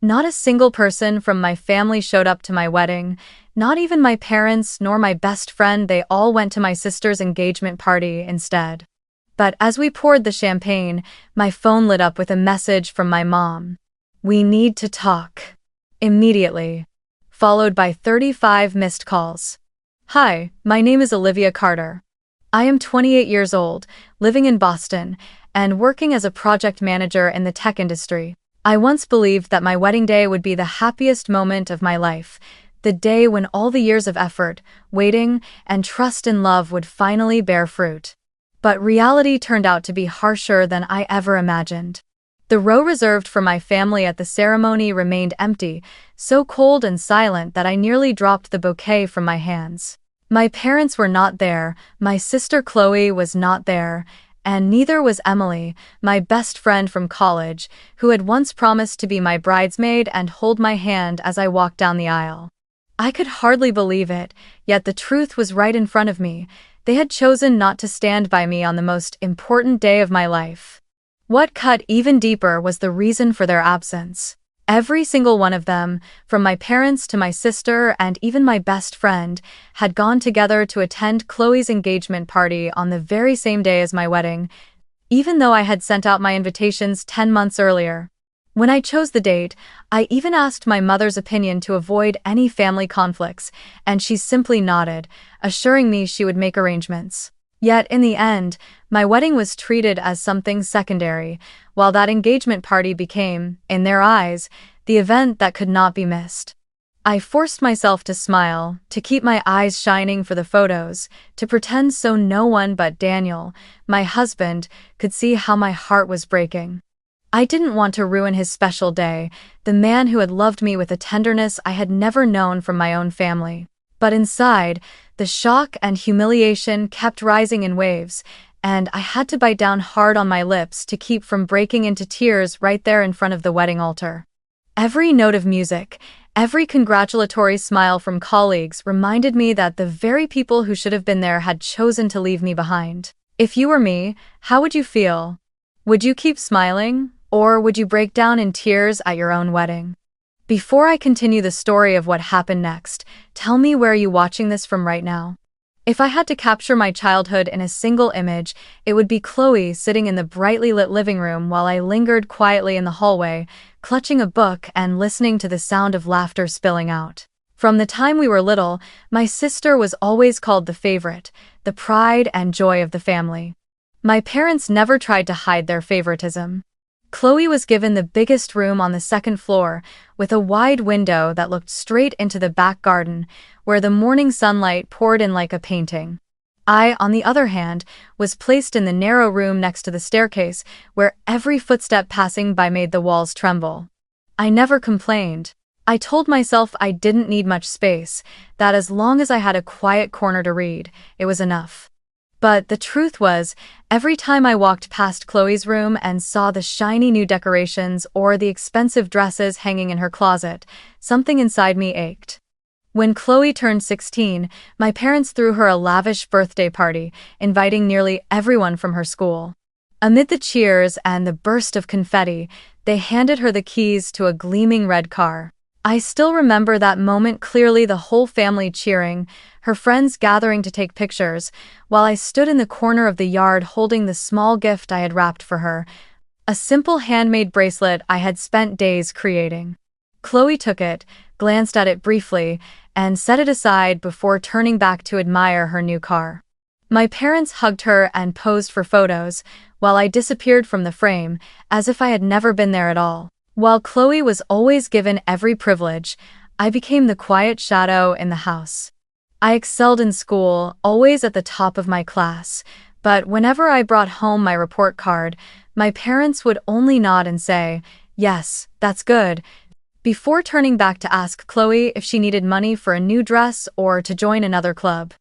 Not a single person from my family showed up to my wedding, not even my parents nor my best friend. They all went to my sister's engagement party instead. But as we poured the champagne, my phone lit up with a message from my mom. "We need to talk." Immediately. Followed by 35 missed calls. "Hi, my name is Olivia Carter. I am 28 years old, living in Boston, and working as a project manager in the tech industry. I once believed that my wedding day would be the happiest moment of my life, the day when all the years of effort, waiting, and trust in love would finally bear fruit. But reality turned out to be harsher than I ever imagined. The row reserved for my family at the ceremony remained empty, so cold and silent that I nearly dropped the bouquet from my hands. My parents were not there, my sister Chloe was not there, and neither was Emily, my best friend from college, who had once promised to be my bridesmaid and hold my hand as I walked down the aisle. I could hardly believe it, yet the truth was right in front of me. They had chosen not to stand by me on the most important day of my life. What cut even deeper was the reason for their absence. Every single one of them, from my parents to my sister and even my best friend, had gone together to attend Chloe's engagement party on the very same day as my wedding, even though I had sent out my invitations 10 months earlier. When I chose the date, I even asked my mother's opinion to avoid any family conflicts, and she simply nodded, assuring me she would make arrangements. Yet, in the end, my wedding was treated as something secondary, while that engagement party became, in their eyes, the event that could not be missed. I forced myself to smile, to keep my eyes shining for the photos, to pretend so no one but Daniel, my husband, could see how my heart was breaking. I didn't want to ruin his special day, the man who had loved me with a tenderness I had never known from my own family. But inside, the shock and humiliation kept rising in waves, and I had to bite down hard on my lips to keep from breaking into tears right there in front of the wedding altar. Every note of music, every congratulatory smile from colleagues reminded me that the very people who should have been there had chosen to leave me behind. If you were me, how would you feel? Would you keep smiling, or would you break down in tears at your own wedding? Before I continue the story of what happened next, tell me, where are you watching this from right now? If I had to capture my childhood in a single image, it would be Chloe sitting in the brightly lit living room while I lingered quietly in the hallway, clutching a book and listening to the sound of laughter spilling out. From the time we were little, my sister was always called the favorite, the pride and joy of the family. My parents never tried to hide their favoritism. Chloe was given the biggest room on the second floor, with a wide window that looked straight into the back garden, where the morning sunlight poured in like a painting. I, on the other hand, was placed in the narrow room next to the staircase, where every footstep passing by made the walls tremble. I never complained. I told myself I didn't need much space, that as long as I had a quiet corner to read, it was enough. But the truth was, every time I walked past Chloe's room and saw the shiny new decorations or the expensive dresses hanging in her closet, something inside me ached. When Chloe turned 16, my parents threw her a lavish birthday party, inviting nearly everyone from her school. Amid the cheers and the burst of confetti, they handed her the keys to a gleaming red car. I still remember that moment clearly, the whole family cheering, her friends gathering to take pictures, while I stood in the corner of the yard holding the small gift I had wrapped for her, a simple handmade bracelet I had spent days creating. Chloe took it, glanced at it briefly, and set it aside before turning back to admire her new car. My parents hugged her and posed for photos, while I disappeared from the frame, as if I had never been there at all. While Chloe was always given every privilege, I became the quiet shadow in the house. I excelled in school, always at the top of my class, but whenever I brought home my report card, my parents would only nod and say, "Yes, that's good," before turning back to ask Chloe if she needed money for a new dress or to join another club.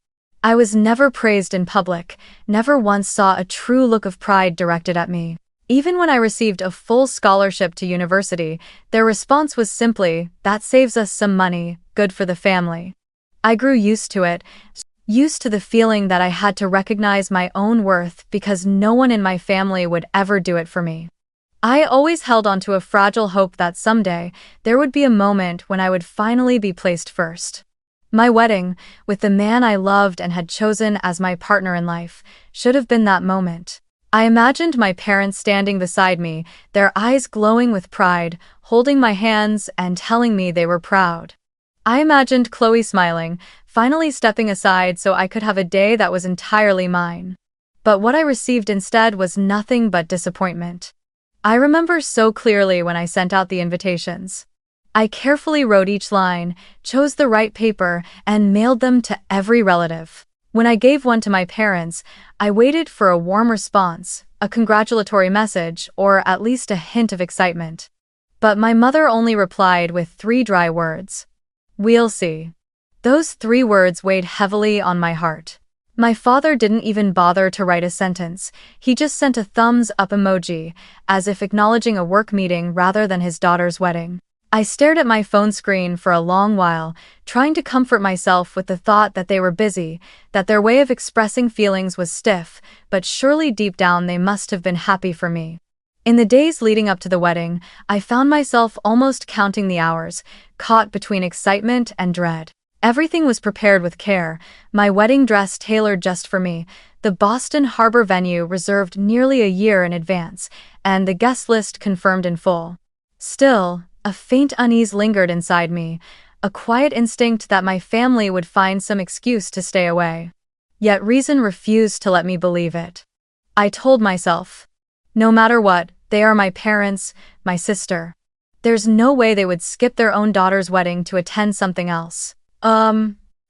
I was never praised in public, never once saw a true look of pride directed at me. Even when I received a full scholarship to university, their response was simply, "That saves us some money, good for the family." I grew used to it, used to the feeling that I had to recognize my own worth because no one in my family would ever do it for me. I always held onto a fragile hope that someday there would be a moment when I would finally be placed first. My wedding, with the man I loved and had chosen as my partner in life, should have been that moment. I imagined my parents standing beside me, their eyes glowing with pride, holding my hands and telling me they were proud. I imagined Chloe smiling, finally stepping aside so I could have a day that was entirely mine. But what I received instead was nothing but disappointment. I remember so clearly when I sent out the invitations. I carefully wrote each line, chose the right paper, and mailed them to every relative. When I gave one to my parents, I waited for a warm response, a congratulatory message, or at least a hint of excitement. But my mother only replied with 3 dry words. "We'll see." Those 3 words weighed heavily on my heart. My father didn't even bother to write a sentence. He just sent a thumbs-up emoji, as if acknowledging a work meeting rather than his daughter's wedding. I stared at my phone screen for a long while, trying to comfort myself with the thought that they were busy, that their way of expressing feelings was stiff, but surely deep down they must have been happy for me. In the days leading up to the wedding, I found myself almost counting the hours, caught between excitement and dread. Everything was prepared with care, my wedding dress tailored just for me, the Boston Harbor venue reserved nearly a year in advance, and the guest list confirmed in full. Still, a faint unease lingered inside me, a quiet instinct that my family would find some excuse to stay away. Yet reason refused to let me believe it. I told myself, no matter what, they are my parents, my sister. There's no way they would skip their own daughter's wedding to attend something else.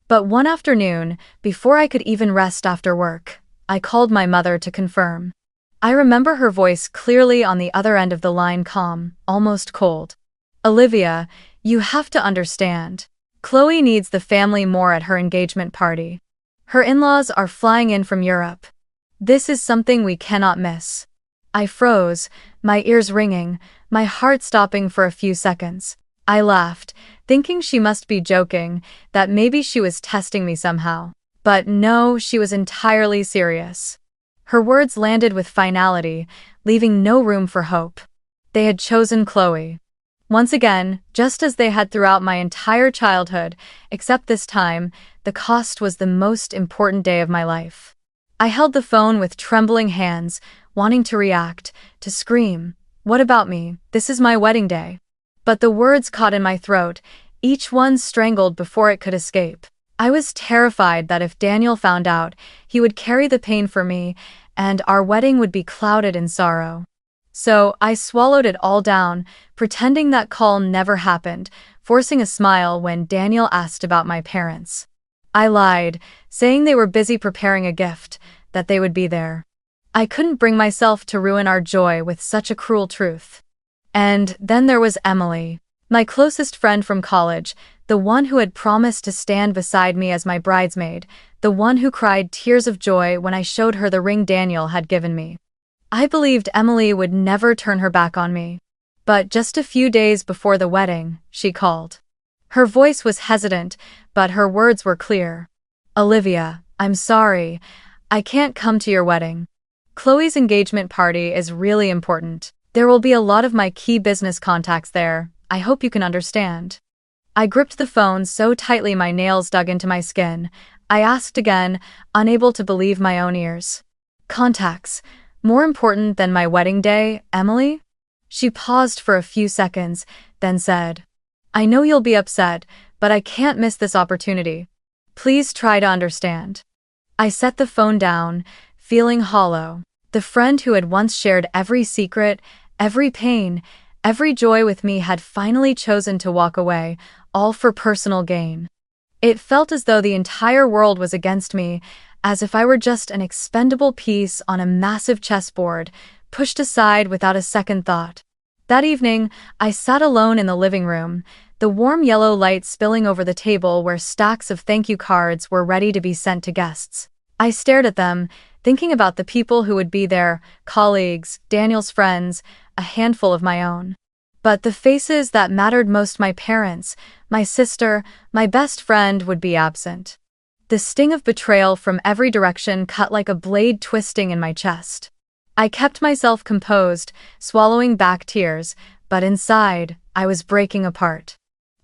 But one afternoon, before I could even rest after work, I called my mother to confirm. I remember her voice clearly on the other end of the line, calm, almost cold. "Olivia, you have to understand. Chloe needs the family more at her engagement party. Her in-laws are flying in from Europe. This is something we cannot miss." I froze, my ears ringing, my heart stopping for a few seconds. I laughed, thinking she must be joking, that maybe she was testing me somehow. But no, she was entirely serious. Her words landed with finality, leaving no room for hope. They had chosen Chloe. Once again, just as they had throughout my entire childhood, except this time, the cost was the most important day of my life. I held the phone with trembling hands, wanting to react, to scream, "What about me? This is my wedding day." But the words caught in my throat, each one strangled before it could escape. I was terrified that if Daniel found out, he would carry the pain for me, and our wedding would be clouded in sorrow. So I swallowed it all down, pretending that call never happened, forcing a smile when Daniel asked about my parents. I lied, saying they were busy preparing a gift, that they would be there. I couldn't bring myself to ruin our joy with such a cruel truth. And then there was Emily, my closest friend from college, the one who had promised to stand beside me as my bridesmaid, the one who cried tears of joy when I showed her the ring Daniel had given me. I believed Emily would never turn her back on me. But just a few days before the wedding, she called. Her voice was hesitant, but her words were clear. "Olivia, I'm sorry. I can't come to your wedding. Chloe's engagement party is really important. There will be a lot of my key business contacts there. I hope you can understand." I gripped the phone so tightly my nails dug into my skin. I asked again, unable to believe my own ears. "Contacts? More important than my wedding day, Emily?" She paused for a few seconds, then said, "I know you'll be upset, but I can't miss this opportunity. Please try to understand." I set the phone down, feeling hollow. The friend who had once shared every secret, every pain, every joy with me had finally chosen to walk away, all for personal gain. It felt as though the entire world was against me, as if I were just an expendable piece on a massive chessboard, pushed aside without a second thought. That evening, I sat alone in the living room, the warm yellow light spilling over the table where stacks of thank you cards were ready to be sent to guests. I stared at them, thinking about the people who would be there, colleagues, Daniel's friends, a handful of my own. But the faces that mattered most, my parents, my sister, my best friend, would be absent. The sting of betrayal from every direction cut like a blade twisting in my chest. I kept myself composed, swallowing back tears, but inside, I was breaking apart.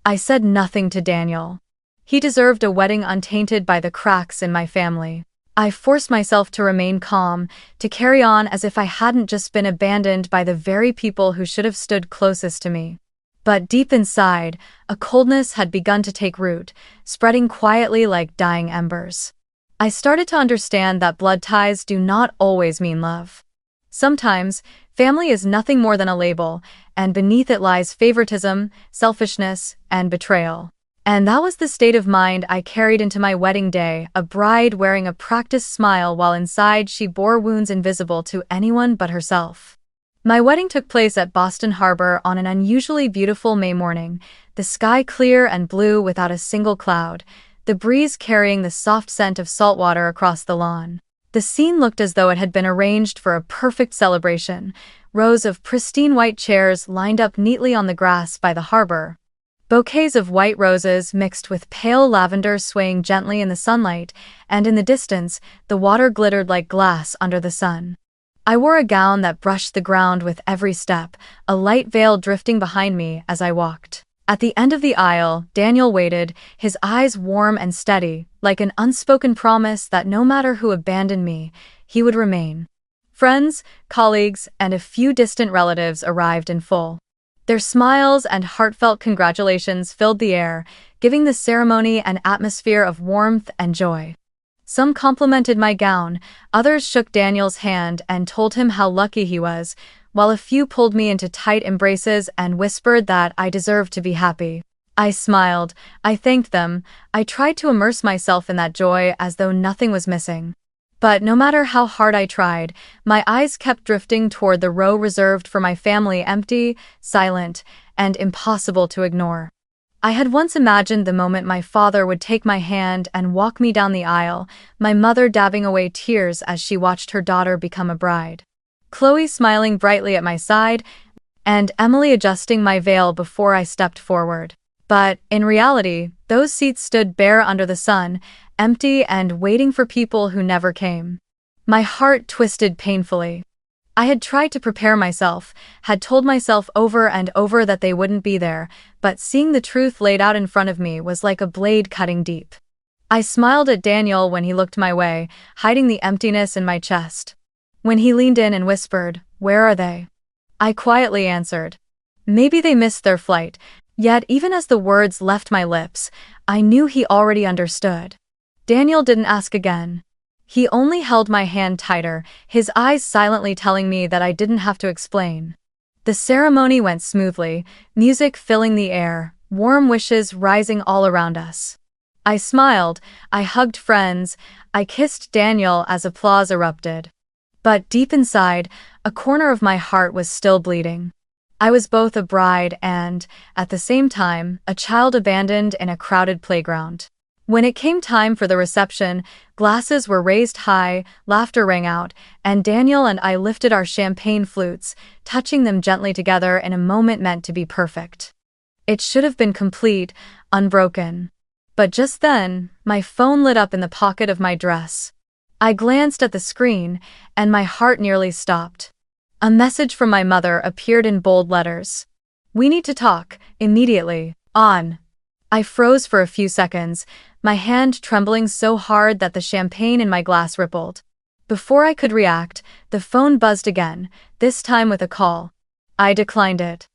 I said nothing to Daniel. He deserved a wedding untainted by the cracks in my family. I forced myself to remain calm, to carry on as if I hadn't just been abandoned by the very people who should have stood closest to me. But deep inside, a coldness had begun to take root, spreading quietly like dying embers. I started to understand that blood ties do not always mean love. Sometimes, family is nothing more than a label, and beneath it lies favoritism, selfishness, and betrayal. And that was the state of mind I carried into my wedding day, a bride wearing a practiced smile while inside she bore wounds invisible to anyone but herself. My wedding took place at Boston Harbor on an unusually beautiful May morning, the sky clear and blue without a single cloud, the breeze carrying the soft scent of saltwater across the lawn. The scene looked as though it had been arranged for a perfect celebration, rows of pristine white chairs lined up neatly on the grass by the harbor, bouquets of white roses mixed with pale lavender swaying gently in the sunlight, and in the distance, the water glittered like glass under the sun. I wore a gown that brushed the ground with every step, a light veil drifting behind me as I walked. At the end of the aisle, Daniel waited, his eyes warm and steady, like an unspoken promise that no matter who abandoned me, he would remain. Friends, colleagues, and a few distant relatives arrived in full. Their smiles and heartfelt congratulations filled the air, giving the ceremony an atmosphere of warmth and joy. Some complimented my gown, others shook Daniel's hand and told him how lucky he was, while a few pulled me into tight embraces and whispered that I deserved to be happy. I smiled, I thanked them, I tried to immerse myself in that joy as though nothing was missing. But no matter how hard I tried, my eyes kept drifting toward the row reserved for my family, empty, silent, and impossible to ignore. I had once imagined the moment my father would take my hand and walk me down the aisle, my mother dabbing away tears as she watched her daughter become a bride, Chloe smiling brightly at my side, and Emily adjusting my veil before I stepped forward. But, in reality, those seats stood bare under the sun, empty and waiting for people who never came. My heart twisted painfully. I had tried to prepare myself, had told myself over and over that they wouldn't be there, but seeing the truth laid out in front of me was like a blade cutting deep. I smiled at Daniel when he looked my way, hiding the emptiness in my chest. When he leaned in and whispered, "Where are they?" I quietly answered, "Maybe they missed their flight," yet even as the words left my lips, I knew he already understood. Daniel didn't ask again. He only held my hand tighter, his eyes silently telling me that I didn't have to explain. The ceremony went smoothly, music filling the air, warm wishes rising all around us. I smiled, I hugged friends, I kissed Daniel as applause erupted. But deep inside, a corner of my heart was still bleeding. I was both a bride and, at the same time, a child abandoned in a crowded playground. When it came time for the reception, glasses were raised high, laughter rang out, and Daniel and I lifted our champagne flutes, touching them gently together in a moment meant to be perfect. It should have been complete, unbroken. But just then, my phone lit up in the pocket of my dress. I glanced at the screen, and my heart nearly stopped. A message from my mother appeared in bold letters. "We need to talk, immediately, on." I froze for a few seconds, my hand trembling so hard that the champagne in my glass rippled. Before I could react, the phone buzzed again, this time with a call. I declined it.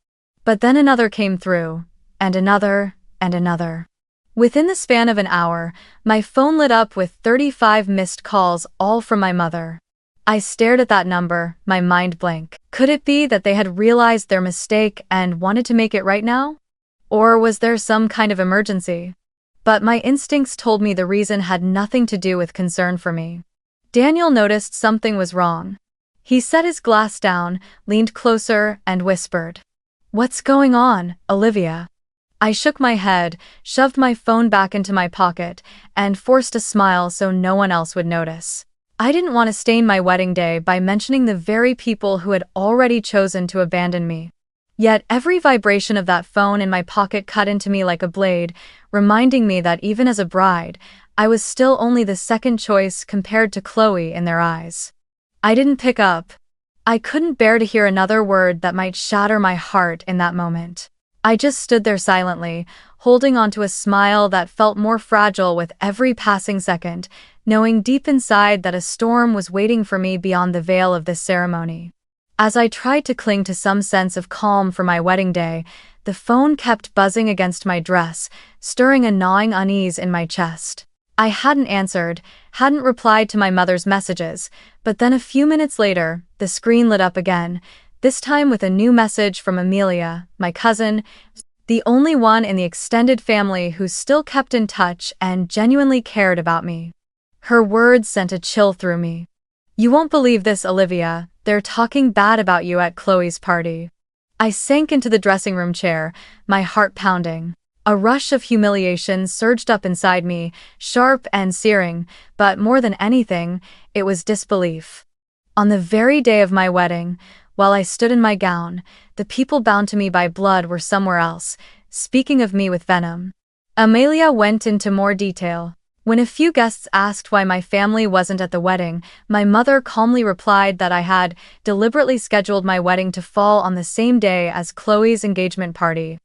But then another came through, and another, and another. Within the span of an hour, my phone lit up with 35 missed calls, all from my mother. I stared at that number, my mind blank. Could it be that they had realized their mistake and wanted to make it right now? Or was there some kind of emergency? But my instincts told me the reason had nothing to do with concern for me. Daniel noticed something was wrong. He set his glass down, leaned closer, and whispered, "What's going on, Olivia?" I shook my head, shoved my phone back into my pocket, and forced a smile so no one else would notice. I didn't want to stain my wedding day by mentioning the very people who had already chosen to abandon me. Yet every vibration of that phone in my pocket cut into me like a blade, reminding me that even as a bride, I was still only the second choice compared to Chloe in their eyes. I didn't pick up. I couldn't bear to hear another word that might shatter my heart in that moment. I just stood there silently, holding onto a smile that felt more fragile with every passing second, knowing deep inside that a storm was waiting for me beyond the veil of this ceremony. As I tried to cling to some sense of calm for my wedding day, the phone kept buzzing against my dress, stirring a gnawing unease in my chest. I hadn't answered, hadn't replied to my mother's messages, but then a few minutes later, the screen lit up again, this time with a new message from Amelia, my cousin, the only one in the extended family who still kept in touch and genuinely cared about me. Her words sent a chill through me. "You won't believe this, Olivia. They're talking bad about you at Chloe's party." I sank into the dressing room chair, my heart pounding. A rush of humiliation surged up inside me, sharp and searing, but more than anything, it was disbelief. On the very day of my wedding, while I stood in my gown, the people bound to me by blood were somewhere else, speaking of me with venom. Amelia went into more detail. When a few guests asked why my family wasn't at the wedding, my mother calmly replied that I had deliberately scheduled my wedding to fall on the same day as Chloe's engagement party,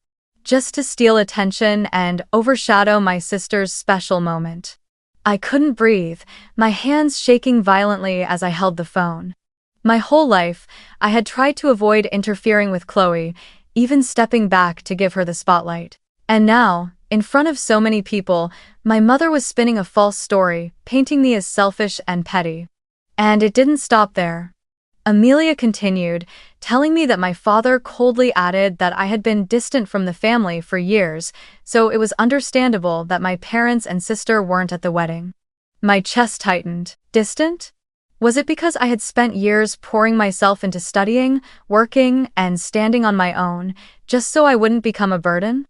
just to steal attention and overshadow my sister's special moment. I couldn't breathe, my hands shaking violently as I held the phone. My whole life, I had tried to avoid interfering with Chloe, even stepping back to give her the spotlight. And now, in front of so many people, my mother was spinning a false story, painting me as selfish and petty. And it didn't stop there. Amelia continued, telling me that my father coldly added that I had been distant from the family for years, so it was understandable that my parents and sister weren't at the wedding. My chest tightened. Distant? Was it because I had spent years pouring myself into studying, working, and standing on my own, just so I wouldn't become a burden?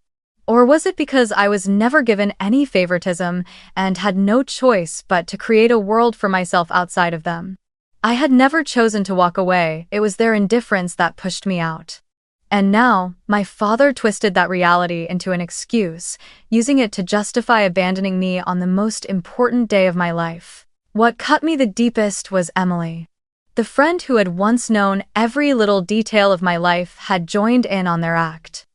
Or was it because I was never given any favoritism and had no choice but to create a world for myself outside of them? I had never chosen to walk away, it was their indifference that pushed me out. And now, my father twisted that reality into an excuse, using it to justify abandoning me on the most important day of my life. What cut me the deepest was Emily. The friend who had once known every little detail of my life had joined in on their act.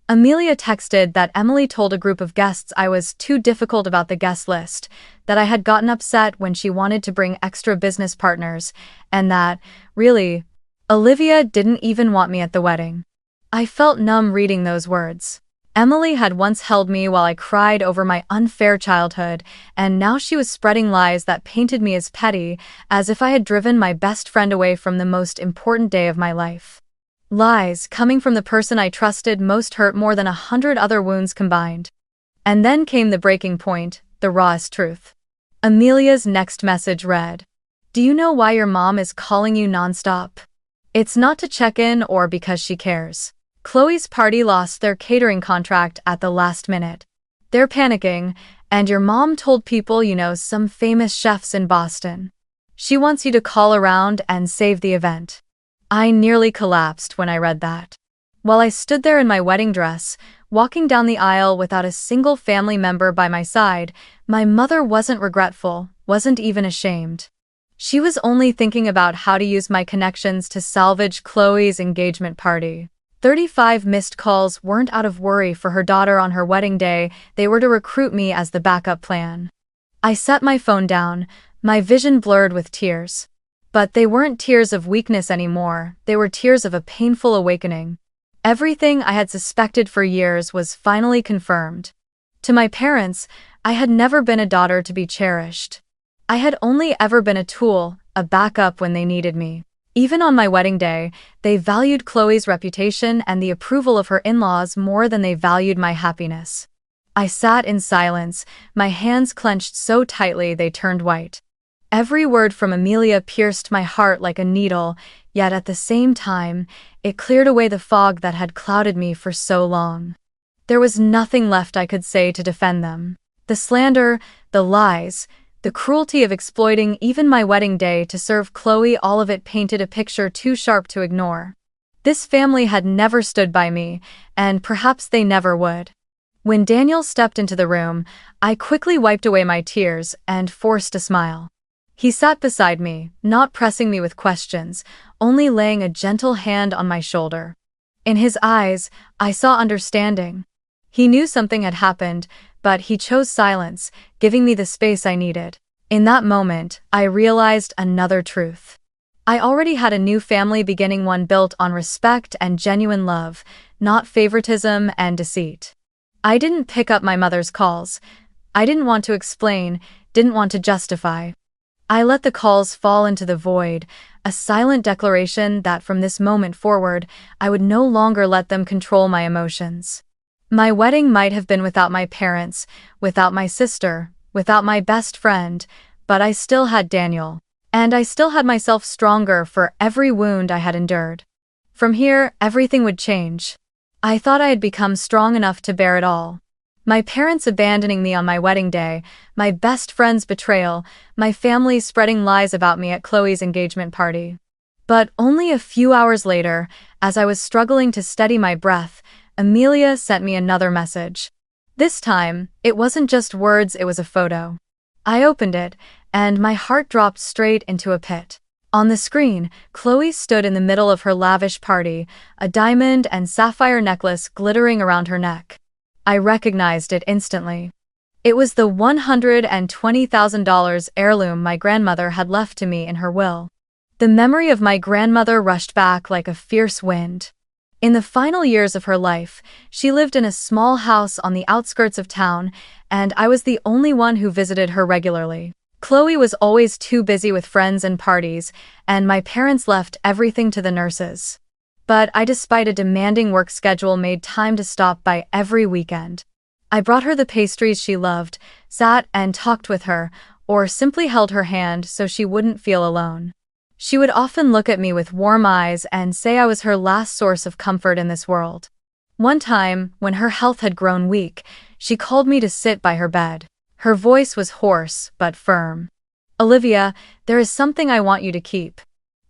Amelia texted that Emily told a group of guests I was too difficult about the guest list, that I had gotten upset when she wanted to bring extra business partners, and that, really, Olivia didn't even want me at the wedding. I felt numb reading those words. Emily had once held me while I cried over my unfair childhood, and now she was spreading lies that painted me as petty, as if I had driven my best friend away from the most important day of my life. Lies coming from the person I trusted most hurt more than 100 other wounds combined. And then came the breaking point, the rawest truth. Amelia's next message read, "Do you know why your mom is calling you nonstop? It's not to check in or because she cares. Chloe's party lost their catering contract at the last minute. They're panicking, and your mom told people you know some famous chefs in Boston. She wants you to call around and save the event." I nearly collapsed when I read that. While I stood there in my wedding dress, walking down the aisle without a single family member by my side, my mother wasn't regretful, wasn't even ashamed. She was only thinking about how to use my connections to salvage Chloe's engagement party. 35 missed calls weren't out of worry for her daughter on her wedding day, they were to recruit me as the backup plan. I set my phone down, my vision blurred with tears. But they weren't tears of weakness anymore, they were tears of a painful awakening. Everything I had suspected for years was finally confirmed. To my parents, I had never been a daughter to be cherished. I had only ever been a tool, a backup when they needed me. Even on my wedding day, they valued Chloe's reputation and the approval of her in-laws more than they valued my happiness. I sat in silence, my hands clenched so tightly they turned white. Every word from Amelia pierced my heart like a needle, yet at the same time, it cleared away the fog that had clouded me for so long. There was nothing left I could say to defend them. The slander, the lies, the cruelty of exploiting even my wedding day to serve Chloe, all of it painted a picture too sharp to ignore. This family had never stood by me, and perhaps they never would. When Daniel stepped into the room, I quickly wiped away my tears and forced a smile. He sat beside me, not pressing me with questions, only laying a gentle hand on my shoulder. In his eyes, I saw understanding. He knew something had happened, but he chose silence, giving me the space I needed. In that moment, I realized another truth. I already had a new family, beginning one built on respect and genuine love, not favoritism and deceit. I didn't pick up my mother's calls. I didn't want to explain, didn't want to justify. I let the calls fall into the void, a silent declaration that from this moment forward, I would no longer let them control my emotions. My wedding might have been without my parents, without my sister, without my best friend, but I still had Daniel. And I still had myself stronger for every wound I had endured. From here, everything would change. I thought I had become strong enough to bear it all. My parents abandoning me on my wedding day, my best friend's betrayal, my family spreading lies about me at Chloe's engagement party. But only a few hours later, as I was struggling to steady my breath, Amelia sent me another message. This time, it wasn't just words, it was a photo. I opened it, and my heart dropped straight into a pit. On the screen, Chloe stood in the middle of her lavish party, a diamond and sapphire necklace glittering around her neck. I recognized it instantly. It was the $120,000 heirloom my grandmother had left to me in her will. The memory of my grandmother rushed back like a fierce wind. In the final years of her life, she lived in a small house on the outskirts of town, and I was the only one who visited her regularly. Chloe was always too busy with friends and parties, and my parents left everything to the nurses. But I, despite a demanding work schedule, made time to stop by every weekend. I brought her the pastries she loved, sat and talked with her, or simply held her hand so she wouldn't feel alone. She would often look at me with warm eyes and say I was her last source of comfort in this world. One time, when her health had grown weak, she called me to sit by her bed. Her voice was hoarse but firm. "Olivia, there is something I want you to keep.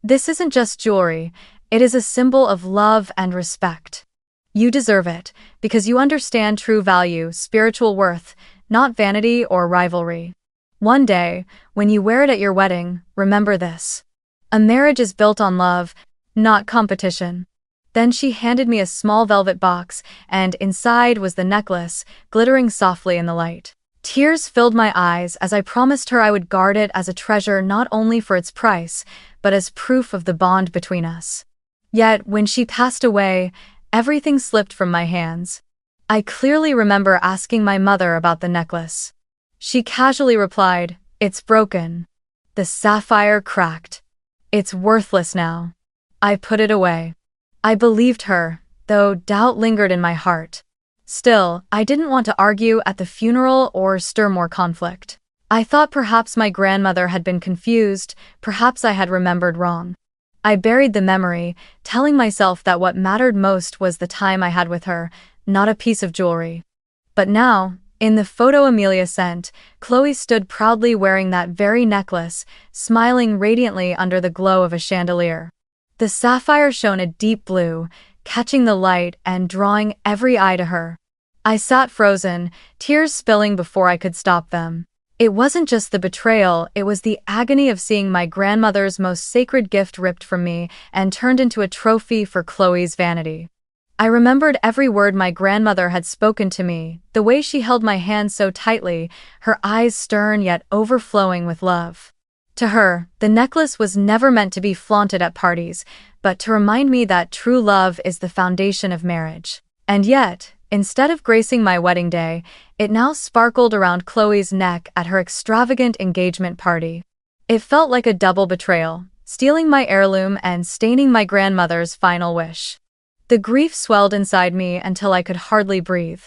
This isn't just jewelry, it is a symbol of love and respect. You deserve it, because you understand true value, spiritual worth, not vanity or rivalry. One day, when you wear it at your wedding, remember this. A marriage is built on love, not competition." Then she handed me a small velvet box, and inside was the necklace, glittering softly in the light. Tears filled my eyes as I promised her I would guard it as a treasure, not only for its price, but as proof of the bond between us. Yet, when she passed away, everything slipped from my hands. I clearly remember asking my mother about the necklace. She casually replied, "It's broken. The sapphire cracked. It's worthless now." I put it away. I believed her, though doubt lingered in my heart. Still, I didn't want to argue at the funeral or stir more conflict. I thought perhaps my grandmother had been confused, perhaps I had remembered wrong. I buried the memory, telling myself that what mattered most was the time I had with her, not a piece of jewelry. But now, in the photo Amelia sent, Chloe stood proudly wearing that very necklace, smiling radiantly under the glow of a chandelier. The sapphire shone a deep blue, catching the light and drawing every eye to her. I sat frozen, tears spilling before I could stop them. It wasn't just the betrayal, it was the agony of seeing my grandmother's most sacred gift ripped from me and turned into a trophy for Chloe's vanity. I remembered every word my grandmother had spoken to me, the way she held my hand so tightly, her eyes stern yet overflowing with love. To her, the necklace was never meant to be flaunted at parties, but to remind me that true love is the foundation of marriage. And yet, instead of gracing my wedding day, it now sparkled around Chloe's neck at her extravagant engagement party. It felt like a double betrayal, stealing my heirloom and staining my grandmother's final wish. The grief swelled inside me until I could hardly breathe.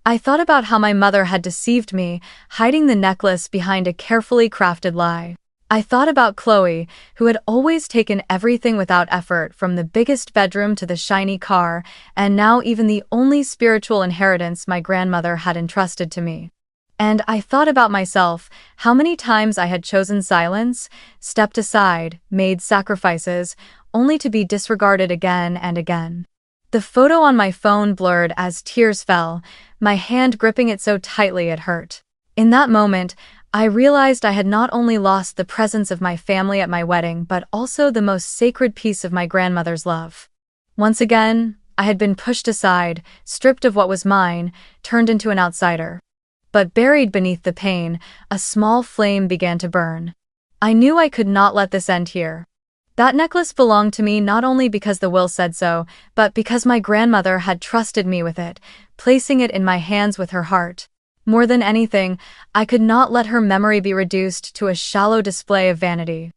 I thought about how my mother had deceived me, hiding the necklace behind a carefully crafted lie. I thought about Chloe, who had always taken everything without effort, from the biggest bedroom to the shiny car, and now even the only spiritual inheritance my grandmother had entrusted to me. And I thought about myself, how many times I had chosen silence, stepped aside, made sacrifices, only to be disregarded again and again. The photo on my phone blurred as tears fell, my hand gripping it so tightly it hurt. In that moment, I realized I had not only lost the presence of my family at my wedding but also the most sacred piece of my grandmother's love. Once again, I had been pushed aside, stripped of what was mine, turned into an outsider. But buried beneath the pain, a small flame began to burn. I knew I could not let this end here. That necklace belonged to me not only because the will said so, but because my grandmother had trusted me with it, placing it in my hands with her heart. More than anything, I could not let her memory be reduced to a shallow display of vanity.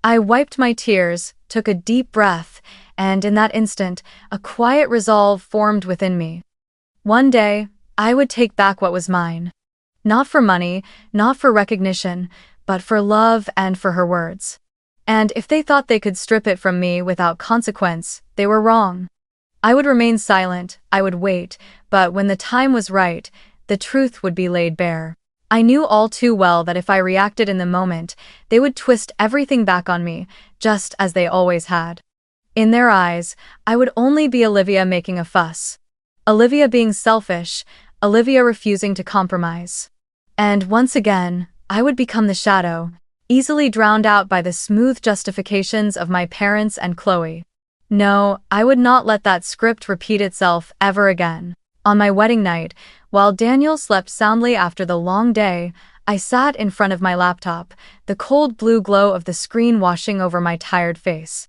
I wiped my tears, took a deep breath, and in that instant, a quiet resolve formed within me. One day, I would take back what was mine. Not for money, not for recognition, but for love and for her words. And if they thought they could strip it from me without consequence, they were wrong. I would remain silent, I would wait, but when the time was right, the truth would be laid bare. I knew all too well that if I reacted in the moment, they would twist everything back on me, just as they always had. In their eyes, I would only be Olivia making a fuss. Olivia being selfish, Olivia refusing to compromise. And once again, I would become the shadow, easily drowned out by the smooth justifications of my parents and Chloe. No, I would not let that script repeat itself ever again. On my wedding night, while Daniel slept soundly after the long day, I sat in front of my laptop, the cold blue glow of the screen washing over my tired face.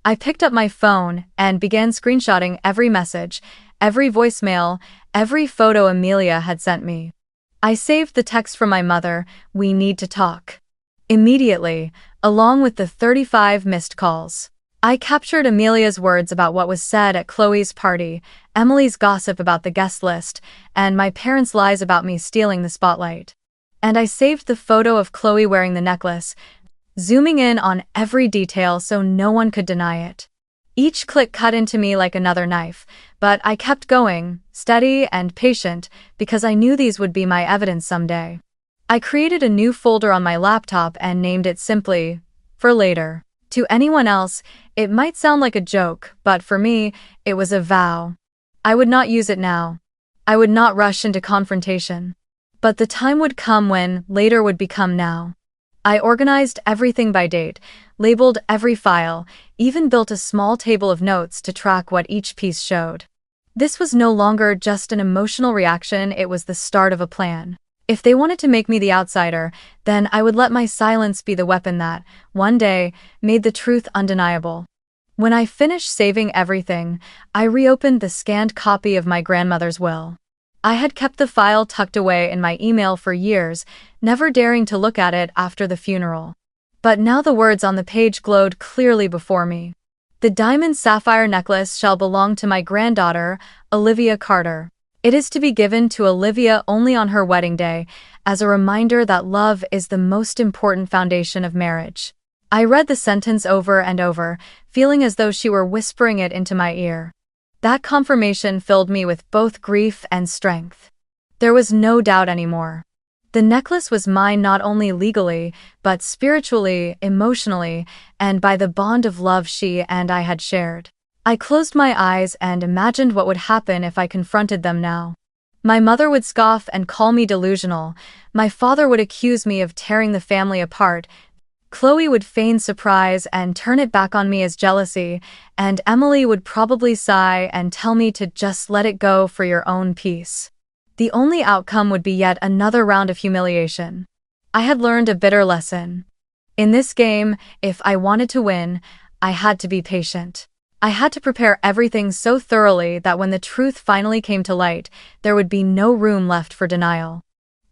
I picked up my phone and began screenshotting every message, every voicemail, every photo Amelia had sent me. I saved the text from my mother, "We need to talk." Immediately, along with the 35 missed calls. I captured Amelia's words about what was said at Chloe's party, Emily's gossip about the guest list, and my parents' lies about me stealing the spotlight. And I saved the photo of Chloe wearing the necklace, zooming in on every detail so no one could deny it. Each click cut into me like another knife, but I kept going, steady and patient, because I knew these would be my evidence someday. I created a new folder on my laptop and named it simply, "For Later." To anyone else, it might sound like a joke, but for me, it was a vow. I would not use it now. I would not rush into confrontation. But the time would come when later would become now. I organized everything by date, labeled every file, even built a small table of notes to track what each piece showed. This was no longer just an emotional reaction, it was the start of a plan. If they wanted to make me the outsider, then I would let my silence be the weapon that, one day, made the truth undeniable. When I finished saving everything, I reopened the scanned copy of my grandmother's will. I had kept the file tucked away in my email for years, never daring to look at it after the funeral. But now the words on the page glowed clearly before me. The diamond sapphire necklace shall belong to my granddaughter, Olivia Carter. It is to be given to Olivia only on her wedding day, as a reminder that love is the most important foundation of marriage. I read the sentence over and over, feeling as though she were whispering it into my ear. That confirmation filled me with both grief and strength. There was no doubt anymore. The necklace was mine not only legally, but spiritually, emotionally, and by the bond of love she and I had shared. I closed my eyes and imagined what would happen if I confronted them now. My mother would scoff and call me delusional. My father would accuse me of tearing the family apart. Chloe would feign surprise and turn it back on me as jealousy, and Emily would probably sigh and tell me to just let it go for your own peace. The only outcome would be yet another round of humiliation. I had learned a bitter lesson. In this game, if I wanted to win, I had to be patient. I had to prepare everything so thoroughly that when the truth finally came to light, there would be no room left for denial.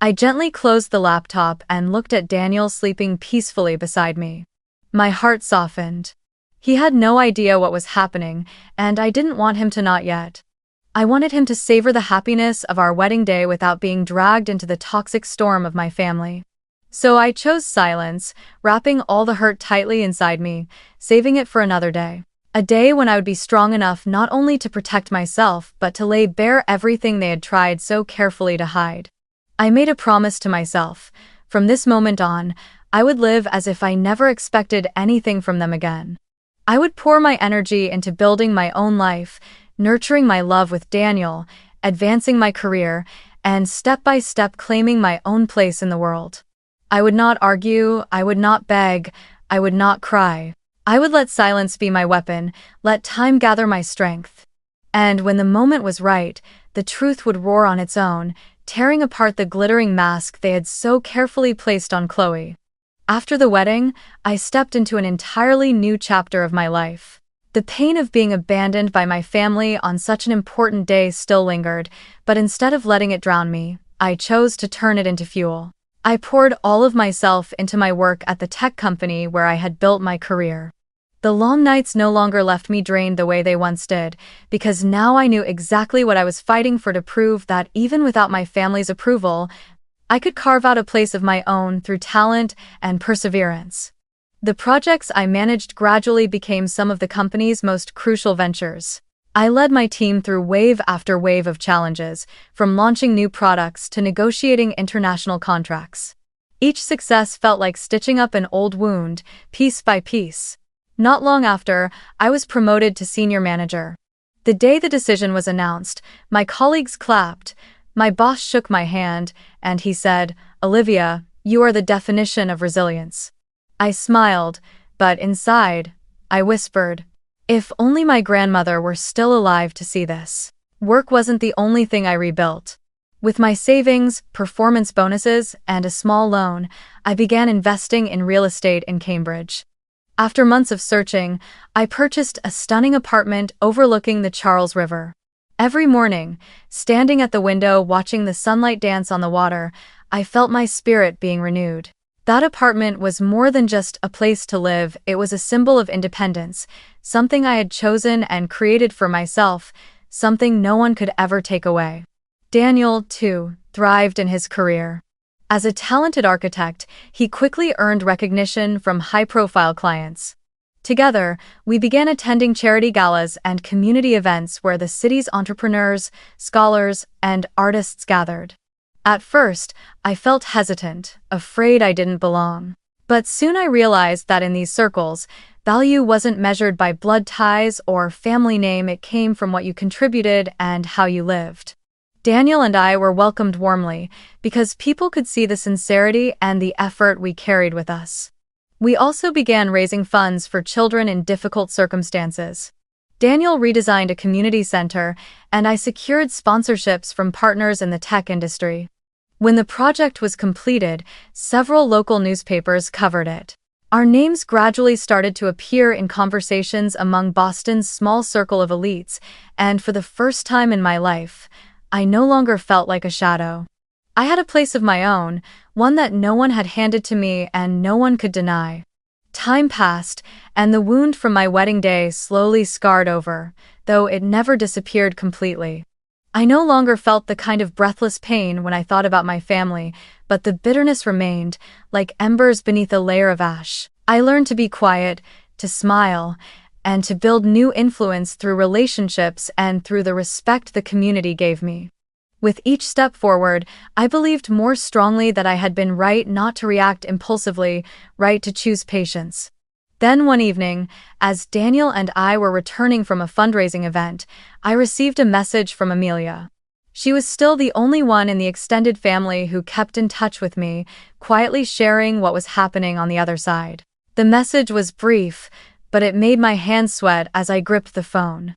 I gently closed the laptop and looked at Daniel sleeping peacefully beside me. My heart softened. He had no idea what was happening, and I didn't want him to not yet. I wanted him to savor the happiness of our wedding day without being dragged into the toxic storm of my family. So I chose silence, wrapping all the hurt tightly inside me, saving it for another day. A day when I would be strong enough not only to protect myself but to lay bare everything they had tried so carefully to hide. I made a promise to myself. From this moment on, I would live as if I never expected anything from them again. I would pour my energy into building my own life, nurturing my love with Daniel, advancing my career, and step by step claiming my own place in the world. I would not argue, I would not beg, I would not cry. I would let silence be my weapon, let time gather my strength. And when the moment was right, the truth would roar on its own, tearing apart the glittering mask they had so carefully placed on Chloe. After the wedding, I stepped into an entirely new chapter of my life. The pain of being abandoned by my family on such an important day still lingered, but instead of letting it drown me, I chose to turn it into fuel. I poured all of myself into my work at the tech company where I had built my career. The long nights no longer left me drained the way they once did, because now I knew exactly what I was fighting for, to prove that even without my family's approval, I could carve out a place of my own through talent and perseverance. The projects I managed gradually became some of the company's most crucial ventures. I led my team through wave after wave of challenges, from launching new products to negotiating international contracts. Each success felt like stitching up an old wound, piece by piece. Not long after, I was promoted to senior manager. The day the decision was announced, my colleagues clapped, my boss shook my hand, and he said, "Olivia, you are the definition of resilience." I smiled, but inside, I whispered, if only my grandmother were still alive to see this. Work wasn't the only thing I rebuilt. With my savings, performance bonuses, and a small loan, I began investing in real estate in Cambridge. After months of searching, I purchased a stunning apartment overlooking the Charles River. Every morning, standing at the window watching the sunlight dance on the water, I felt my spirit being renewed. That apartment was more than just a place to live, it was a symbol of independence, something I had chosen and created for myself, something no one could ever take away. Daniel, too, thrived in his career. As a talented architect, he quickly earned recognition from high-profile clients. Together, we began attending charity galas and community events where the city's entrepreneurs, scholars, and artists gathered. At first, I felt hesitant, afraid I didn't belong. But soon I realized that in these circles, value wasn't measured by blood ties or family name, it came from what you contributed and how you lived. Daniel and I were welcomed warmly because people could see the sincerity and the effort we carried with us. We also began raising funds for children in difficult circumstances. Daniel redesigned a community center, and I secured sponsorships from partners in the tech industry. When the project was completed, several local newspapers covered it. Our names gradually started to appear in conversations among Boston's small circle of elites, and for the first time in my life, I no longer felt like a shadow. I had a place of my own, one that no one had handed to me and no one could deny. Time passed, and the wound from my wedding day slowly scarred over, though it never disappeared completely. I no longer felt the kind of breathless pain when I thought about my family, but the bitterness remained, like embers beneath a layer of ash. I learned to be quiet, to smile, and to build new influence through relationships and through the respect the community gave me. With each step forward, I believed more strongly that I had been right not to react impulsively, right to choose patience. Then one evening, as Daniel and I were returning from a fundraising event, I received a message from Amelia. She was still the only one in the extended family who kept in touch with me, quietly sharing what was happening on the other side. The message was brief, but it made my hands sweat as I gripped the phone.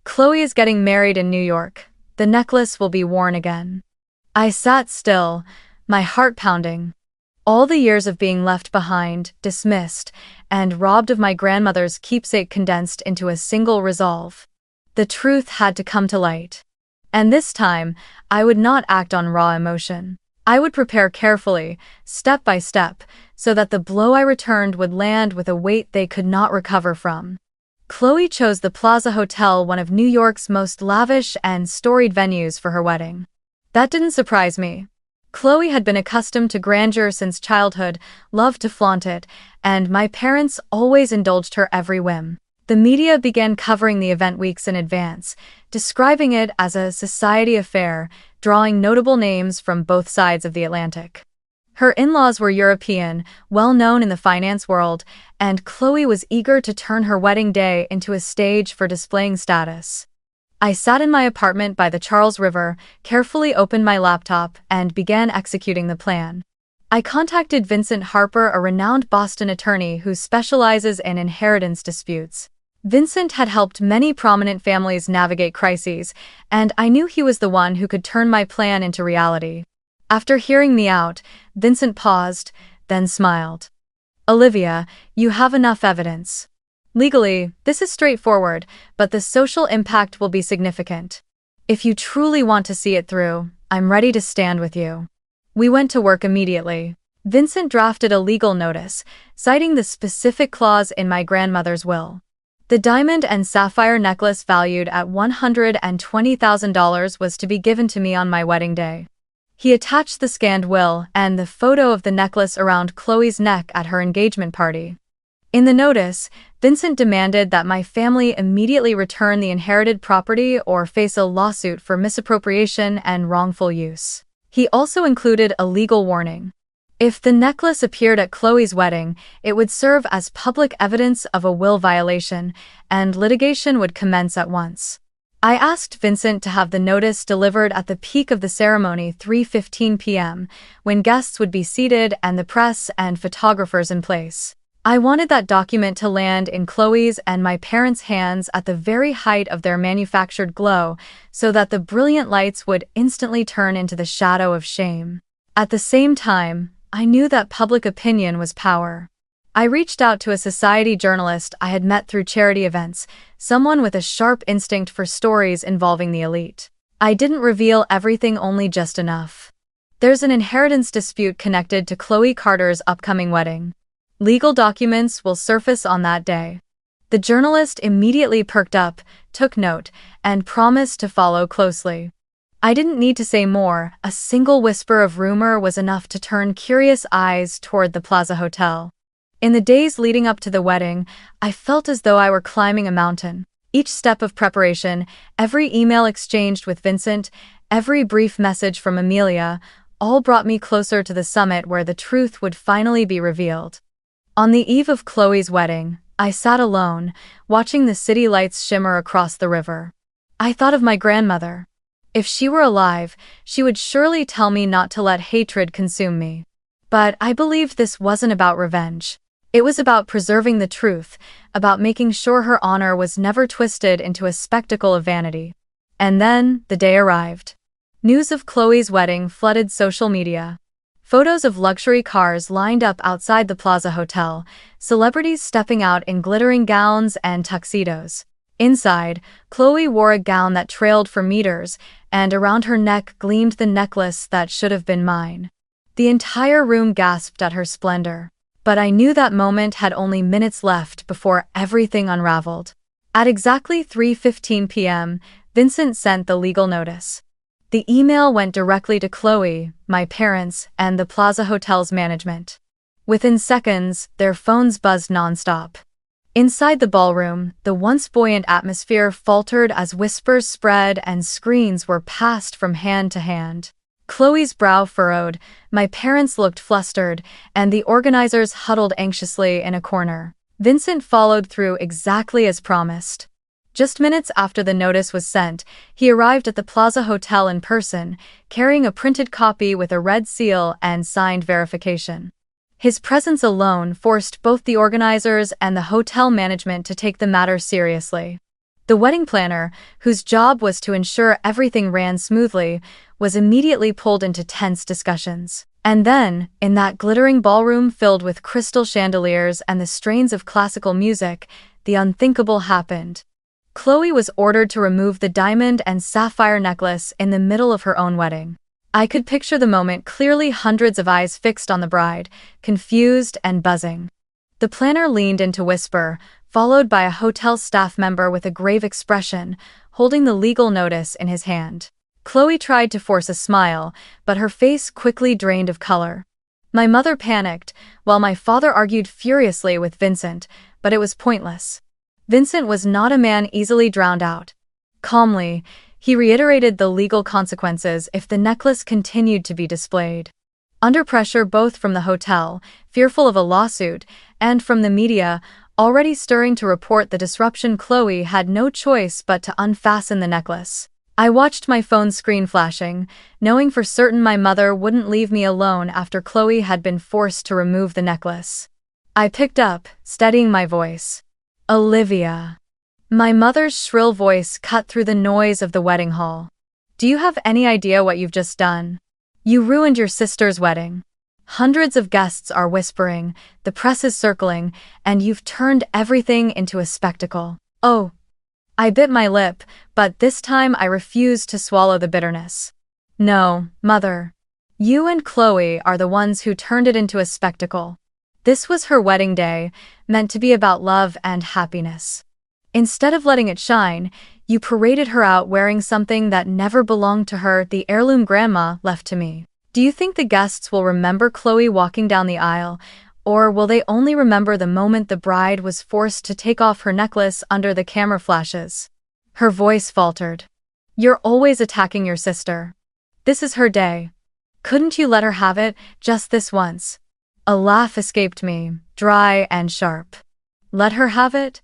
"Chloe is getting married in New York. The necklace will be worn again." I sat still, my heart pounding. All the years of being left behind, dismissed, and robbed of my grandmother's keepsake condensed into a single resolve. The truth had to come to light. And this time, I would not act on raw emotion. I would prepare carefully, step by step, so that the blow I returned would land with a weight they could not recover from. Chloe chose the Plaza Hotel, one of New York's most lavish and storied venues, for her wedding. That didn't surprise me. Chloe had been accustomed to grandeur since childhood, loved to flaunt it, and my parents always indulged her every whim. The media began covering the event weeks in advance, describing it as a society affair, drawing notable names from both sides of the Atlantic. Her in-laws were European, well known in the finance world, and Chloe was eager to turn her wedding day into a stage for displaying status. I sat in my apartment by the Charles River, carefully opened my laptop, and began executing the plan. I contacted Vincent Harper, a renowned Boston attorney who specializes in inheritance disputes. Vincent had helped many prominent families navigate crises, and I knew he was the one who could turn my plan into reality. After hearing me out, Vincent paused, then smiled. Olivia, you have enough evidence. Legally, this is straightforward, but the social impact will be significant. If you truly want to see it through, I'm ready to stand with you. We went to work immediately. Vincent drafted a legal notice, citing the specific clause in my grandmother's will. The diamond and sapphire necklace valued at $120,000 was to be given to me on my wedding day. He attached the scanned will and the photo of the necklace around Chloe's neck at her engagement party. In the notice, Vincent demanded that my family immediately return the inherited property or face a lawsuit for misappropriation and wrongful use. He also included a legal warning. If the necklace appeared at Chloe's wedding, it would serve as public evidence of a will violation, and litigation would commence at once. I asked Vincent to have the notice delivered at the peak of the ceremony, 3:15 p.m., when guests would be seated and the press and photographers in place. I wanted that document to land in Chloe's and my parents' hands at the very height of their manufactured glow, so that the brilliant lights would instantly turn into the shadow of shame. At the same time, I knew that public opinion was power. I reached out to a society journalist I had met through charity events, someone with a sharp instinct for stories involving the elite. I didn't reveal everything, only just enough. There's an inheritance dispute connected to Chloe Carter's upcoming wedding. Legal documents will surface on that day. The journalist immediately perked up, took note, and promised to follow closely. I didn't need to say more. A single whisper of rumor was enough to turn curious eyes toward the Plaza Hotel. In the days leading up to the wedding, I felt as though I were climbing a mountain. Each step of preparation, every email exchanged with Vincent, every brief message from Amelia, all brought me closer to the summit where the truth would finally be revealed. On the eve of Chloe's wedding, I sat alone, watching the city lights shimmer across the river. I thought of my grandmother. If she were alive, she would surely tell me not to let hatred consume me. But I believed this wasn't about revenge. It was about preserving the truth, about making sure her honor was never twisted into a spectacle of vanity. And then, the day arrived. News of Chloe's wedding flooded social media. Photos of luxury cars lined up outside the Plaza Hotel, celebrities stepping out in glittering gowns and tuxedos. Inside, Chloe wore a gown that trailed for meters, and around her neck gleamed the necklace that should have been mine. The entire room gasped at her splendor. But I knew that moment had only minutes left before everything unraveled. At exactly 3:15 p.m., Vincent sent the legal notice. The email went directly to Chloe, my parents, and the Plaza Hotel's management. Within seconds, their phones buzzed nonstop. Inside the ballroom, the once buoyant atmosphere faltered as whispers spread and screens were passed from hand to hand. Chloe's brow furrowed, my parents looked flustered, and the organizers huddled anxiously in a corner. Vincent followed through exactly as promised. Just minutes after the notice was sent, he arrived at the Plaza Hotel in person, carrying a printed copy with a red seal and signed verification. His presence alone forced both the organizers and the hotel management to take the matter seriously. The wedding planner, whose job was to ensure everything ran smoothly, was immediately pulled into tense discussions. And then, in that glittering ballroom filled with crystal chandeliers and the strains of classical music, the unthinkable happened. Chloe was ordered to remove the diamond and sapphire necklace in the middle of her own wedding. I could picture the moment clearly, hundreds of eyes fixed on the bride, confused and buzzing. The planner leaned in to whisper, followed by a hotel staff member with a grave expression, holding the legal notice in his hand. Chloe tried to force a smile, but her face quickly drained of color. My mother panicked, while my father argued furiously with Vincent, but it was pointless. Vincent was not a man easily drowned out. Calmly, he reiterated the legal consequences if the necklace continued to be displayed. Under pressure both from the hotel, fearful of a lawsuit, and from the media, already stirring to report the disruption, Chloe had no choice but to unfasten the necklace. I watched my phone's screen flashing, knowing for certain my mother wouldn't leave me alone after Chloe had been forced to remove the necklace. I picked up, steadying my voice. Olivia. My mother's shrill voice cut through the noise of the wedding hall. Do you have any idea what you've just done? You ruined your sister's wedding. Hundreds of guests are whispering, the press is circling, and you've turned everything into a spectacle. Oh. I bit my lip, but this time I refused to swallow the bitterness. No, Mother. You and Chloe are the ones who turned it into a spectacle. This was her wedding day, meant to be about love and happiness. Instead of letting it shine, you paraded her out wearing something that never belonged to her, the heirloom Grandma left to me. Do you think the guests will remember Chloe walking down the aisle, or will they only remember the moment the bride was forced to take off her necklace under the camera flashes? Her voice faltered. You're always attacking your sister. This is her day. Couldn't you let her have it, just this once? A laugh escaped me, dry and sharp. Let her have it?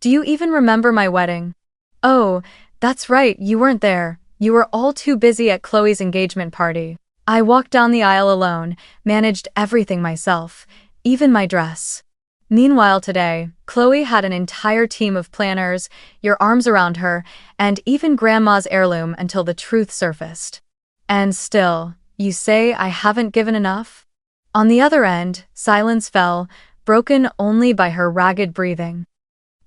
Do you even remember my wedding? Oh, that's right, you weren't there. You were all too busy at Chloe's engagement party. I walked down the aisle alone, managed everything myself, even my dress. Meanwhile today, Chloe had an entire team of planners, your arms around her, and even Grandma's heirloom until the truth surfaced. And still, you say I haven't given enough? On the other end, silence fell, broken only by her ragged breathing.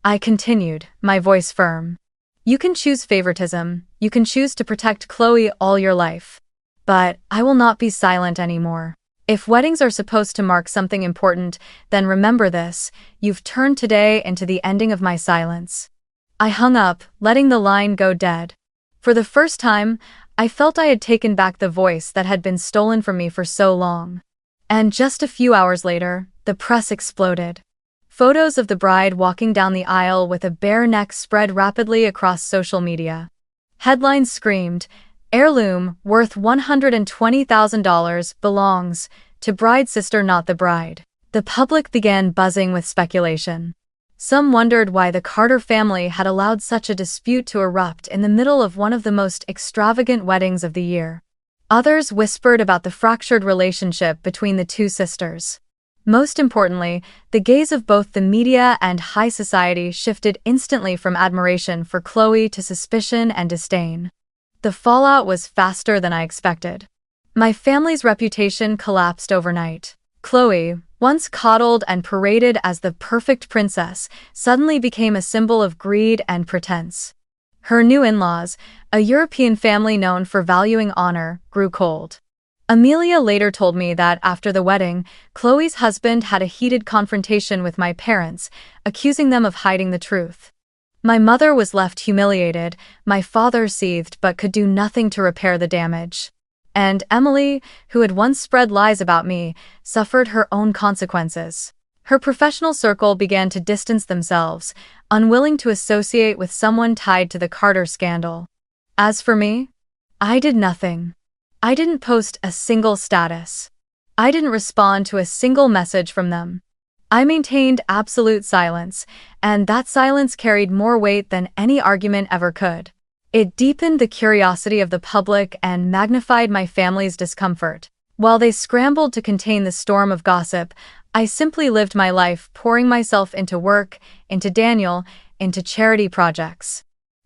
I continued, my voice firm. You can choose favoritism, you can choose to protect Chloe all your life. But I will not be silent anymore. If weddings are supposed to mark something important, then remember this, you've turned today into the ending of my silence. I hung up, letting the line go dead. For the first time, I felt I had taken back the voice that had been stolen from me for so long. And just a few hours later, the press exploded. Photos of the bride walking down the aisle with a bare neck spread rapidly across social media. Headlines screamed, "Heirloom, worth $120,000, belongs to bride's sister, not the bride." The public began buzzing with speculation. Some wondered why the Carter family had allowed such a dispute to erupt in the middle of one of the most extravagant weddings of the year. Others whispered about the fractured relationship between the two sisters. Most importantly, the gaze of both the media and high society shifted instantly from admiration for Chloe to suspicion and disdain. The fallout was faster than I expected. My family's reputation collapsed overnight. Chloe, once coddled and paraded as the perfect princess, suddenly became a symbol of greed and pretense. Her new in-laws, a European family known for valuing honor, grew cold. Amelia later told me that after the wedding, Chloe's husband had a heated confrontation with my parents, accusing them of hiding the truth. My mother was left humiliated, my father seethed but could do nothing to repair the damage. And Emily, who had once spread lies about me, suffered her own consequences. Her professional circle began to distance themselves, unwilling to associate with someone tied to the Carter scandal. As for me, I did nothing. I didn't post a single status. I didn't respond to a single message from them. I maintained absolute silence, and that silence carried more weight than any argument ever could. It deepened the curiosity of the public and magnified my family's discomfort. While they scrambled to contain the storm of gossip, I simply lived my life pouring myself into work, into Daniel, into charity projects.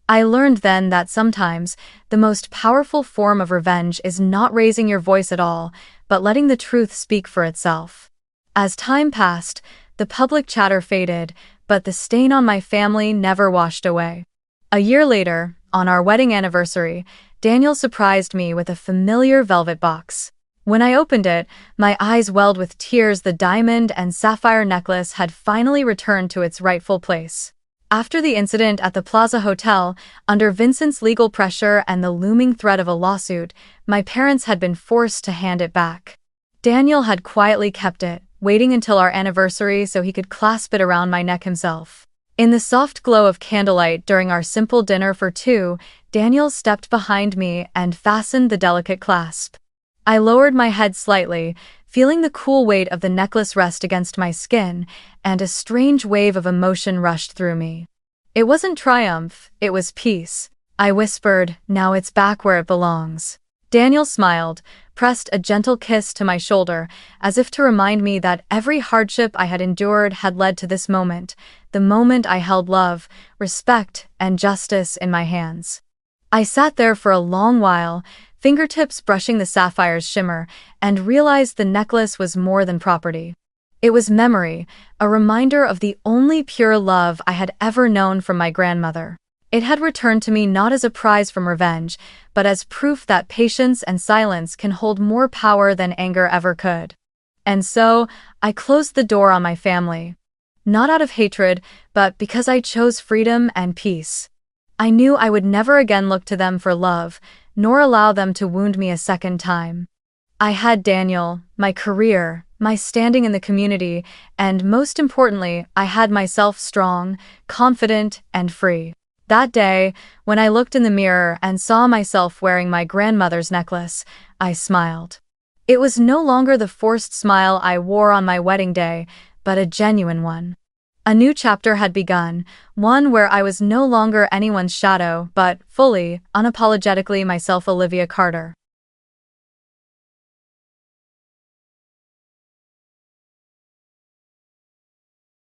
I learned then that sometimes the most powerful form of revenge is not raising your voice at all, but letting the truth speak for itself. As time passed, the public chatter faded, but the stain on my family never washed away. A year later, on our wedding anniversary, Daniel surprised me with a familiar velvet box. When I opened it, my eyes welled with tears. The diamond and sapphire necklace had finally returned to its rightful place. After the incident at the Plaza Hotel, under Vincent's legal pressure and the looming threat of a lawsuit, my parents had been forced to hand it back. Daniel had quietly kept it, waiting until our anniversary so he could clasp it around my neck himself. In the soft glow of candlelight during our simple dinner for two, Daniel stepped behind me and fastened the delicate clasp. I lowered my head slightly, feeling the cool weight of the necklace rest against my skin, and a strange wave of emotion rushed through me. It wasn't triumph, it was peace. I whispered, "Now it's back where it belongs." Daniel smiled, pressed a gentle kiss to my shoulder, as if to remind me that every hardship I had endured had led to this moment, the moment I held love, respect, and justice in my hands. I sat there for a long while, fingertips brushing the sapphire's shimmer, and realized the necklace was more than property. It was memory, a reminder of the only pure love I had ever known from my grandmother. It had returned to me not as a prize from revenge, but as proof that patience and silence can hold more power than anger ever could. And so, I closed the door on my family. Not out of hatred, but because I chose freedom and peace. I knew I would never again look to them for love, nor allow them to wound me a second time. I had Daniel, my career, my standing in the community, and most importantly, I had myself strong, confident, and free. That day, when I looked in the mirror and saw myself wearing my grandmother's necklace, I smiled. It was no longer the forced smile I wore on my wedding day, but a genuine one. A new chapter had begun, one where I was no longer anyone's shadow, but fully, unapologetically myself, Olivia Carter.